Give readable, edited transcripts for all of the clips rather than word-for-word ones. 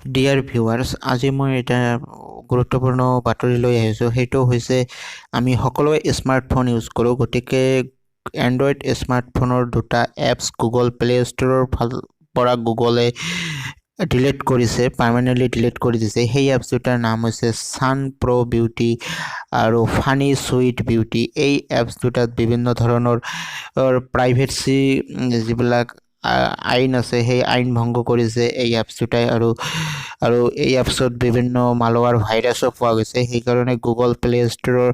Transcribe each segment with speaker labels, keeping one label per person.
Speaker 1: Dear viewers, আজি মই এটা গুৰুত্বপূৰ্ণ বাতৰি লৈ আহিছোঁ। সেইটো হৈছে আমি সকলোৱে স্মাৰ্টফোন ইউজ কৰোঁ, গতিকে এণ্ড্ৰইড স্মাৰ্টফোনৰ দুটা এপছ গুগল প্লে' ষ্ট'ৰৰ পৰা গুগলে ডিলিট কৰিছে, পাৰ্মানেণ্টলি ডিলিট কৰি দিছে। সেই এপছ দুটাৰ নাম হৈছে ছান প্ৰ' বিউটি আৰু ফানী চুইট বিউটি। এই এপছ দুটাত বিভিন্ন ধৰণৰ প্ৰাইভেচি যিবিলাক আইন আছে সেই আইন ভংগ কৰিছে এই এপছ দুটাই আৰু এই এপছত বিভিন্ন মালৱাৰ ভাইৰাছো পোৱা গৈছে। সেইকাৰণে গুগল প্লে' ষ্ট'ৰৰ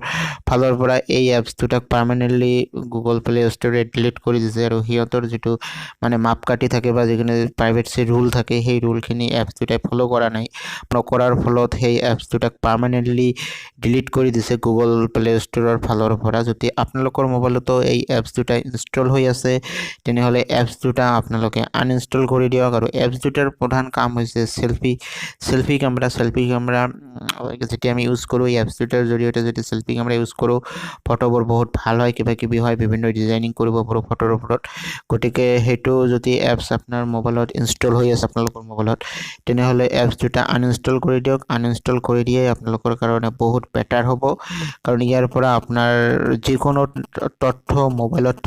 Speaker 1: ফালৰ পৰা এই এপছ দুটাক পাৰ্মানেণ্টলি গুগল প্লে' ষ্ট'ৰে ডিলিট কৰি দিছে আৰু সিহঁতৰ যিটো মাপকাঠি থাকে বা যিখিনি প্ৰাইভেচি ৰুল থাকে সেই ৰুলখিনি এপছ দুটাই ফ'ল' কৰা নাই। নকৰাৰ ফলত সেই এপছ দুটাক পাৰ্মানেণ্টলি ডিলিট কৰি দিছে গুগল প্লে' ষ্ট'ৰৰ ফালৰ পৰা। যদি আপোনালোকৰ মোবাইলতো এই এপছ দুটা ইনষ্টল হৈ আছে তেনেহ'লে এপছ দুটা আপোনালোকে আনইনষ্টল কৰি দিয়ক। আৰু এপছ দুটাৰ প্ৰধান কাম হৈছে চেলফি কেমেৰা যেতিয়া আমি ইউজ কৰোঁ এই এপছ দুটাৰ জৰিয়তে যদি চেলফি কেমেৰা ইউজ কৰোঁ ফটোবোৰ বহুত ভাল হয়, কিবাকিবি হয়, বিভিন্ন ডিজাইনিং কৰিব পাৰোঁ ফটোৰ ওপৰত। গতিকে সেইটো যদি এপছ আপোনাৰ মোবাইলত ইনষ্টল হৈ আছে আপোনালোকৰ মোবাইলত তেনেহ'লে এপছ দুটা আনইনষ্টল কৰি দিয়ক। আনইনষ্টল কৰি দিয়ে আপোনালোকৰ কাৰণে বহুত বেটাৰ হ'ব, কাৰণ ইয়াৰ পৰা আপোনাৰ যিকোনো তথ্য মোবাইলত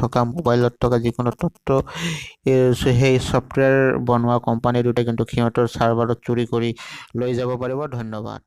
Speaker 1: থকা যিকোনো তথ্য সেই ছফ্টৱেৰ বনোৱা কোম্পানী দুটাই কিন্তু সিহঁতৰ ছাৰ্ভাৰত চুৰি কৰি লৈ যাব পাৰিব। ধন্যবাদ।